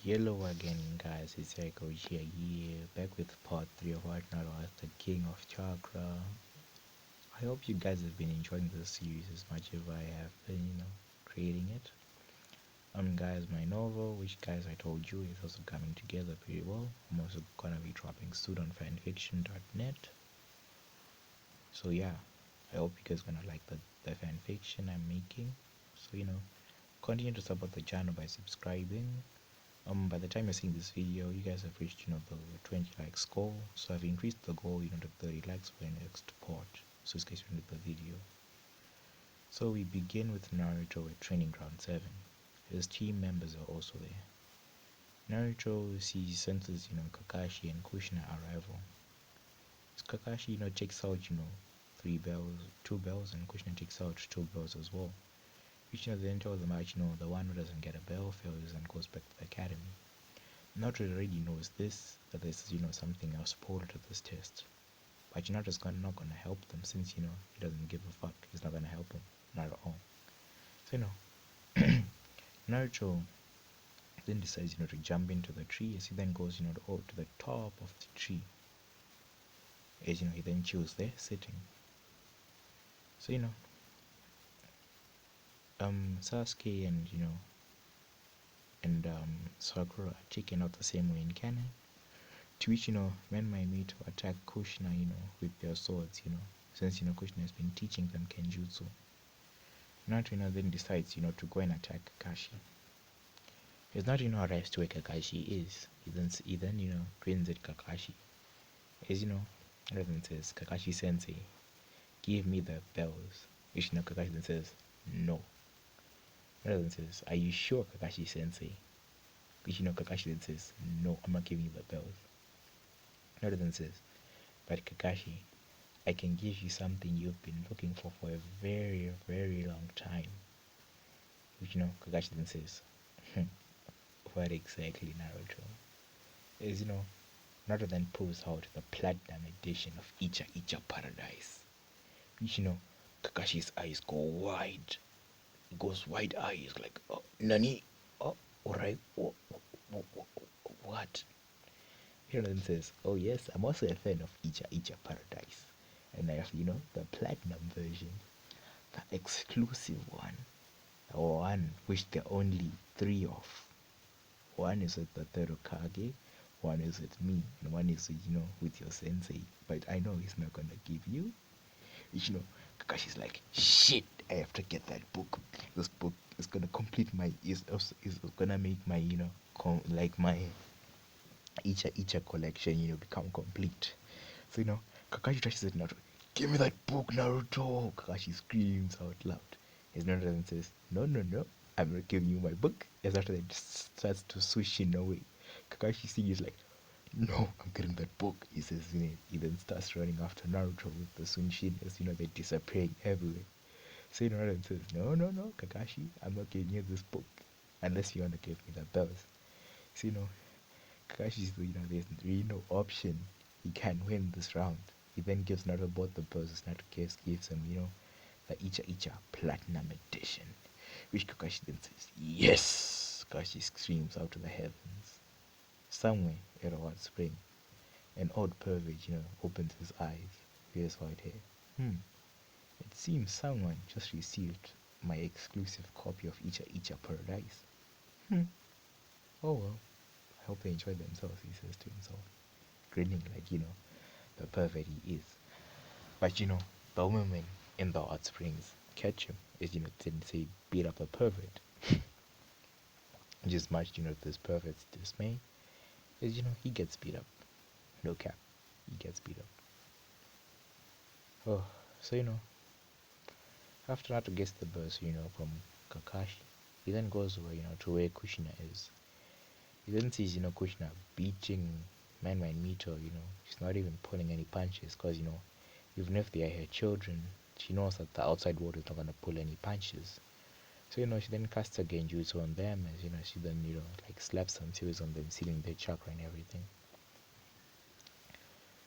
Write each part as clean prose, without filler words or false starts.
Hello again, guys. It's Echo here, back with part 3 of What Not Was, the King of Chakra. I hope you guys have been enjoying this series as much as I have been, creating it. Guys, my novel, which guys I told you is also coming together pretty well. I'm also gonna be dropping soon on fanfiction.net. So yeah, I hope you guys gonna like the fanfiction I'm making. So continue to support the channel by subscribing. By the time you're seeing this video, you guys have reached the 20 likes goal. So I've increased the goal to 30 likes for the next part, so it's guys into the video. So we begin with Naruto at training ground 7. His team members are also there. Naruto sees senses Kakashi and Kushina arrival. So Kakashi takes out 3 bells, 2 bells, and Kushina takes out 2 bells as well. Which then tells them that the one who doesn't get a bell fails and goes back to the academy. Naruto already knows this, that this is something else supported to this test. But Naruto's not gonna help them since he doesn't give a fuck. He's not gonna help them, not at all. So Naruto then decides to jump into the tree as he then goes to the top of the tree. As he then chills there, sitting. So Sasuke and Sakura are taken out the same way in canon. To which men might meet to attack Kushina with their swords since Kushina has been teaching them kenjutsu. Naruto then decides to go and attack Kakashi. He's not arrives to where Kakashi is. He then grins at Kakashi. As rather than says, Kakashi sensei, give me the bells. Which Kakashi then says, no. Rather than says, are you sure, Kakashi sensei? Which Kakashi then says, no, I'm not giving you the bells. Rather than says, but Kakashi, I can give you something you've been looking for a very, very long time. Which Kakashi then says, what exactly, Naruto? Is Naruto then pulls out the platinum edition of Icha Icha Paradise. Which Kakashi's eyes go wide. He goes wide eyes like, oh, Nani? Oh, alright. What? He then says, oh yes, I'm also a fan of Icha Icha Paradise. And I have, the platinum version, the exclusive one, the one which there are only 3 of. One is with the third Hokage, one is with me, and one is with your sensei. But I know he's not gonna give you. Which Kakashi's like, shit, I have to get that book. This book is gonna complete my is gonna make my my Icha collection become complete. So Kakashi touches it. Naruto, give me that book, Naruto. Kakashi screams out loud. His Naruto then says, no, I'm not giving you my book. As after that starts to switch away. Kakashi sees is like, no, I'm getting that book. He says, he then starts running after Naruto with the Sunshin as they're disappearing everywhere. So Naruto says, no, Kakashi, I'm not giving you this book unless you want to give me the bells. So Kakashi's there's really no option. He can win this round. He then gives Naruto both the bells. Naruto gives him the Icha Icha Platinum Edition, which Kakashi then says, yes! Kakashi screams out to the heavens. Somewhere at a hot spring, an old pervert, opens his eyes, wears white hair. It seems someone just received my exclusive copy of Icha Icha Paradise. Oh well, I hope they enjoy themselves, he says to himself, grinning like, the pervert he is. But the women in the hot springs catch him, as didn't say beat up a pervert. Just much this pervert's dismay, is he gets beat up. No cap, he gets beat up. Oh, so after Naruto gets the burst from Kakashi, he then goes over to where Kushina is. He then sees Kushina beating Man Mito. She's not even pulling any punches because even if they are her children, she knows that the outside world is not gonna pull any punches. So she then casts a genjutsu on them as she then like slaps some seals on them, sealing their chakra and everything.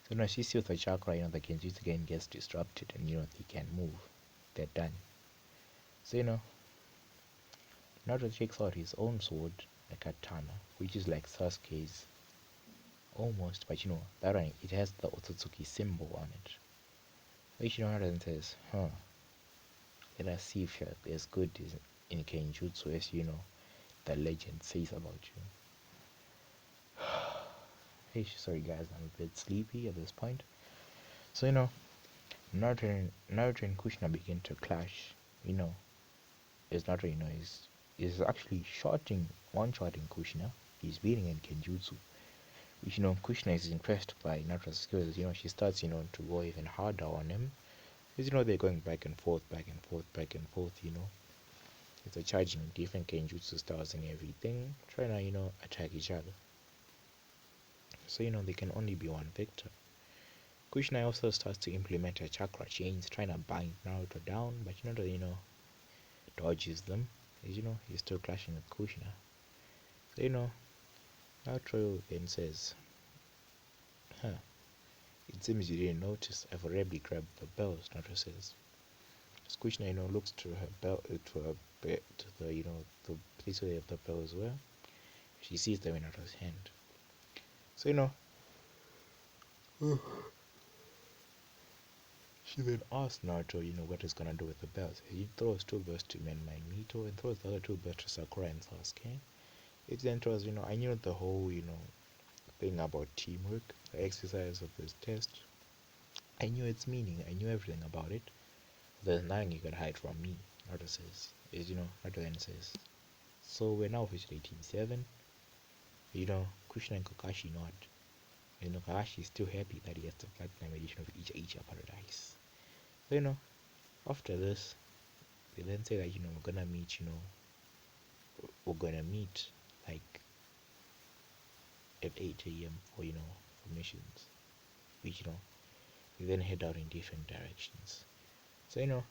So she seals the chakra, the genjutsu again gets disrupted and they can't move. They're done. So Naruto takes out his own sword a katana, which is like Sasuke's almost, but that one it has the Otsutsuki symbol on it. Which Naruto says, huh, let us see if you're as good as in Kenjutsu as the legend says about you. Hey, sorry guys, I'm a bit sleepy at this point. So Naruto and Kushina begin to clash. You know, is Naruto is actually one-shotting Kushina. He's beating in Kenjutsu. Which Kushina is impressed by Naruto's skills. She starts to go even harder on him. Because they're going back and forth, back and forth, back and forth. They're charging different Kenjutsu styles and everything, trying to attack each other. So they can only be one victor. Kushina also starts to implement a chakra chains, trying to bind Naruto down, but Naruto dodges them. He's still clashing with Kushina. So Naruto then says, "Huh, it seems you didn't notice. I've already grabbed the bells." Naruto says. Kushina looks to her belt, to her bed, to the the place where the bells were. She sees them in Naruto's hand. So she then asks Naruto, what he's gonna do with the bells. He throws two bells to Mito and throws the other two bells to Sakura and Sasuke. It then throws, I knew the whole, thing about teamwork, the exercise of this test. I knew its meaning. I knew everything about it. There's nothing you can hide from me. Naruto says. Naruto then says. So we're now officially Team 7. Kushina and Kakashi not. Kakashi is still happy that he has the platinum edition of Icha Paradise. So after this, they then say that we're gonna meet like at 8 a.m. for missions, which we then head out in different directions. So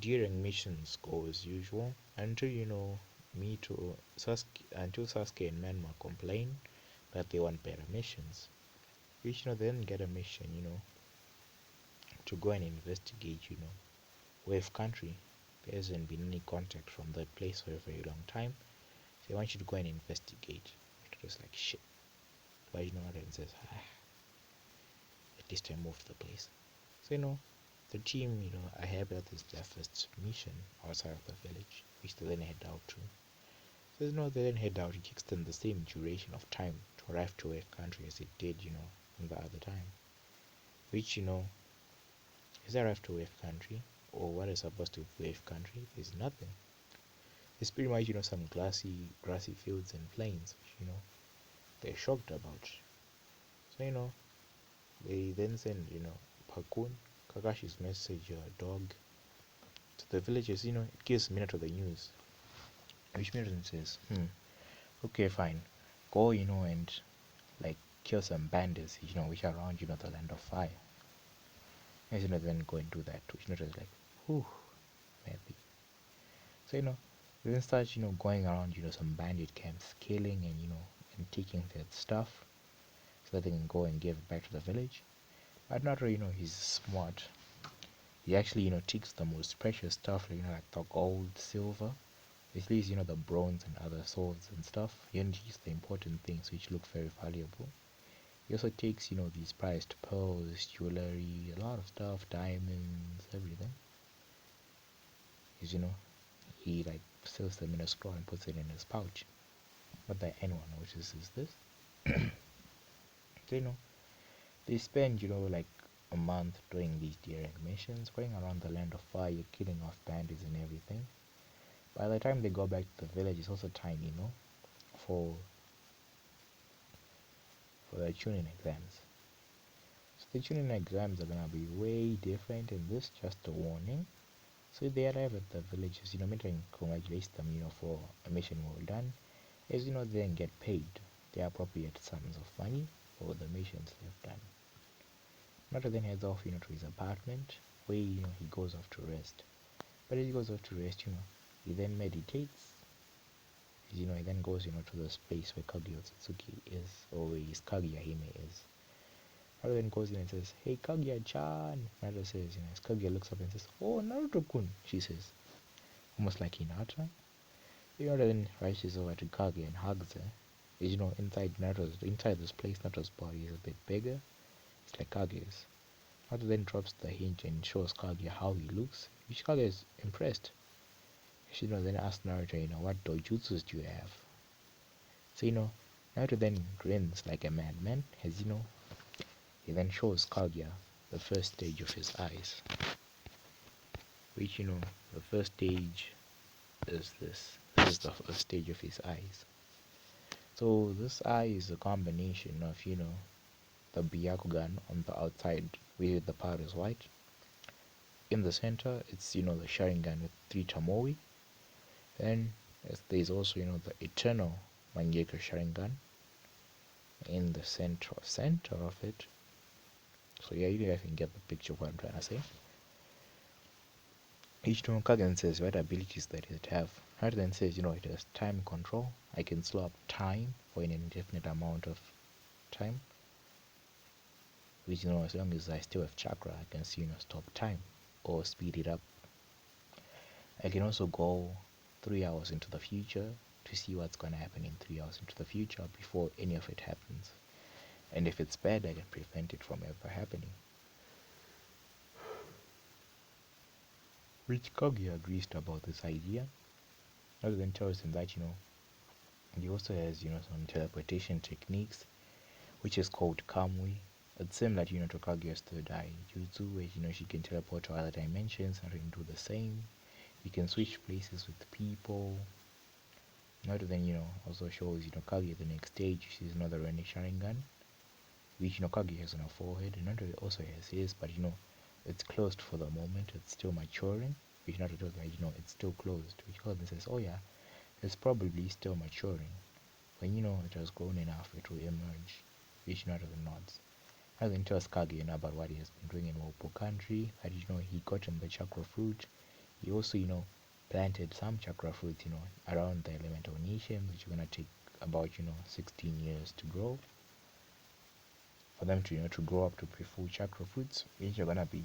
during missions go as usual until Sasuke and Manma complain that they want better missions. Which then get a mission, to go and investigate, Wave Country. There hasn't been any contact from that place for a very long time. So they want you to go and investigate. It was like shit. But what it says, at least I moved the place. So the team, are happy that this is their first mission outside of the village, which they then head out to. So they then head out, it extends the same duration of time to arrive to Wave Country as it did, on the other time. Which, is arrived to Wave Country, or what is supposed to be Wave Country, there's nothing. It's pretty much, some grassy fields and plains, which, they're shocked about. So, they then send, Pakun, Kakashi's messenger dog, to the villagers, it gives Minato the news. Which Minato says, okay, fine. Go, and like kill some bandits, which are around, the land of fire. And then go and do that. Which Minato is like, whew, maybe. So, they then start, going around, some bandit camps, killing and, and taking their stuff so that they can go and give it back to the village. But Naruto, he's smart. He actually, takes the most precious stuff, like the gold, silver, at least, the bronze and other swords and stuff. He only takes the important things which look very valuable. He also takes, these prized pearls, jewelry, a lot of stuff, diamonds, everything. Because, he like seals them in a straw and puts it in his pouch. Not that anyone notices this. So, they spend, like a month doing these direct missions, going around the land of fire, killing off bandits and everything. By the time they go back to the village, it's also time, for the tuning exams. So the tuning exams are gonna be way different, and this just a warning. So they arrive at the villages, Milton congratulates them, for a mission well done. As they then get paid the appropriate sums of money for the missions they've done. Naruto then heads off, to his apartment, where he goes off to rest. But as he goes off to rest, he then meditates. He then goes, to this place where Kaguya Otsutsuki is, or where his Kaguya Hime is. Naruto then goes in and says, "Hey Kaguya-chan." Naruto says, as Kaguya looks up and says, "Oh, Naruto-kun," she says, almost like Hinata. Yoda then rushes over to Kage and hugs her. As you know, inside this place, Naturo's body is a bit bigger. It's like Kage's. Naruto then drops the hint and shows Kage how he looks, which Kage is impressed. Shino then asks Naruto, what dojutsus do you have? So, Naruto then grins like a madman, as he then shows Kaguya the first stage of his eyes. Which, the first stage is this. This is the first stage of his eyes. So this eye is a combination of, the Byakugan on the outside where the part is white. In the center, it's, the Sharingan with 3 Tomoe. Then there's also, the eternal Mangekyo Sharingan in the center of it. So yeah, you guys can get the picture of what I'm trying to say. Each Kagen says what abilities that it have. Naruto then says, it has time control. I can slow up time for an indefinite amount of time. Which, as long as I still have chakra, I can see, stop time or speed it up. I can also go 3 hours into the future to see what's going to happen in 3 hours into the future before any of it happens. And if it's bad, I can prevent it from ever happening. Which Kaguya agrees about this idea. Other than tells him that, he also has, some teleportation techniques, which is called Kamui. It's similar to Kaguya's third eye jutsu, where, she can teleport to other dimensions and can do the same. You can switch places with people. Other than, also shows, Kaguya the next stage, she's another Rene Sharingan, which, Kaguya has on her forehead, and Naruto also has his, but, it's closed for the moment, it's still maturing, which Naruto tells that, it's still closed, which Kaguya says, oh yeah, it's probably still maturing. When, it has grown enough, it will emerge, which Naruto nods. Naruto then tells Kaguya about what he has been doing in Wopo country, that, he got him the chakra fruit. He also, planted some chakra fruits, around the elemental nations, which are gonna take about, 16 years to grow. For them to grow up to be full chakra fruits, which are gonna be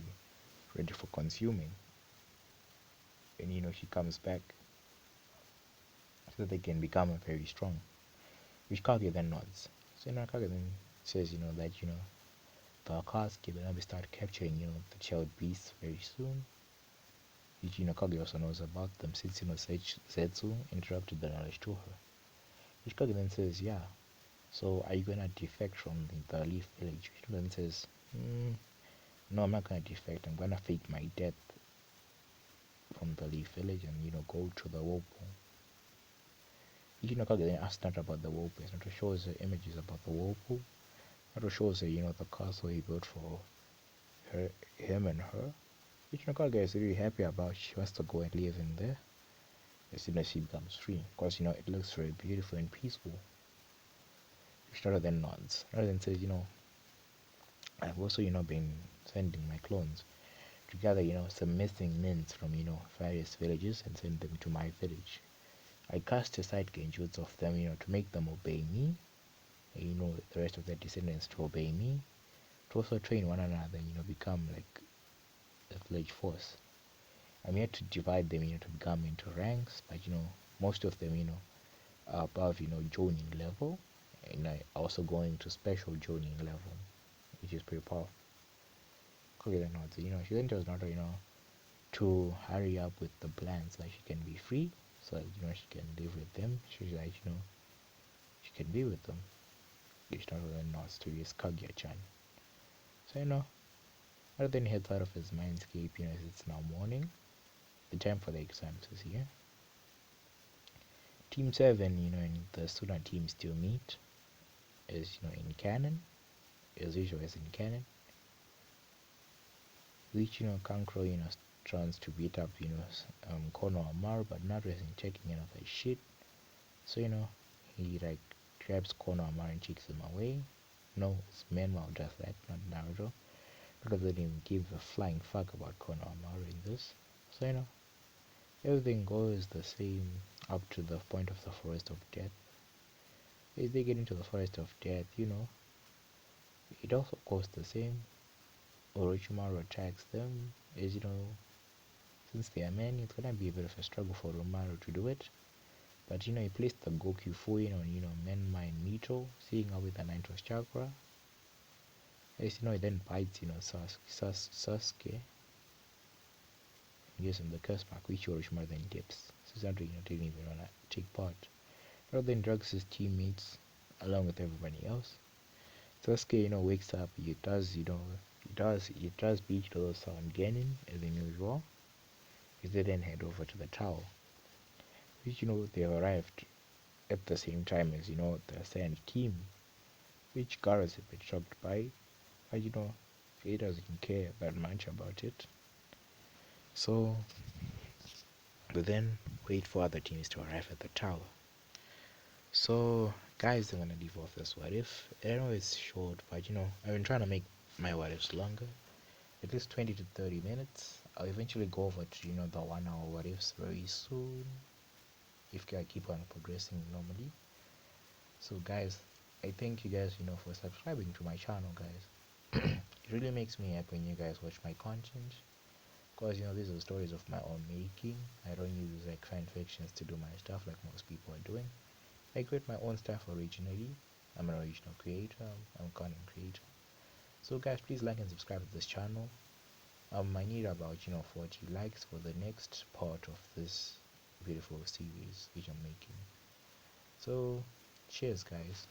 ready for consuming. And she comes back so that they can become very strong. Which Kage then nods. So Kage then says, that the Akatsuki are gonna start capturing, the child beasts very soon. Which Kage also knows about them since Zetsu interrupted the knowledge to her. Which Kage then says, yeah. So are you gonna defect from the Leaf Village? Which then says, no, I'm not gonna defect. I'm gonna fake my death from the Leaf Village and go to the whirlpool. Kage then asks Naruto about the whirlpool. Naruto shows her images about the whirlpool. Naruto shows her, the castle he built for him and her. Which Kage is really happy about. She wants to go and live in there as soon as she becomes free. Because it looks very beautiful and peaceful. Which Naruto then nods. Naruto then says, I've also, been sending my clones to gather, some missing mints from, various villages and send them to my village. I cast aside genjutsu of them, to make them obey me, and, the rest of their descendants to obey me, to also train one another, become like a village force. I'm here to divide them, to become into ranks, but, most of them, are above, joining level, and I also going to special joining level, which is pretty powerful. Clearly not, she then tells Naruto, to hurry up with the plans so that she can be free, so that, she can live with them. She's like, she can be with them. Which Naruto then nods to his Kaguya-chan. So, Naruto then heads out of his mindscape, as it's now morning. The time for the exams is here. Team 7, and the student team still meet, as, in canon, as usual as in canon. Which, Kankuro, tries to beat up, Kono Amaru, but Naruto isn't taking enough of his shit. So, he like grabs Kono Amaru and kicks him away. No, it's Menma who does that, not Naruto. Naruto didn't even give a flying fuck about Kono Amaru in this. So, everything goes the same up to the point of the Forest of Death. As they get into the Forest of Death, it also goes the same. Orochimaru attacks them, as since they are many, it's gonna be a bit of a struggle for Orochimaru to do it. But he placed the Goku Fuin on Men Mind Mito, seeing her with the Ninth chakra. As he then bites Sasuke and gives him the curse mark, which Orochimaru then dips. Susanto didn't even wanna take part. But then drugs his teammates along with everybody else. Sasuke wakes up. He does beat the Sound Genin as usual. They then head over to the tower, which they arrived at the same time as the Sand team, which Gaara's a bit shocked by, but he doesn't care that much about it. So we then wait for other teams to arrive at the tower. So guys, I'm gonna leave off this what if. I know it's short, but I've been trying to make my what ifs longer, at least 20 to 30 minutes. I'll eventually go over to the 1 hour what ifs very soon if I keep on progressing normally. So guys, I thank you guys for subscribing to my channel, guys. It really makes me happy when you guys watch my content, because these are stories of my own making. I don't use like fan fictions to do my stuff like most people are doing. I create my own stuff originally. I'm an original creator. I'm a content creator. So guys, please like and subscribe to this channel. I need about 40 likes for the next part of this beautiful series which I'm making. So cheers guys.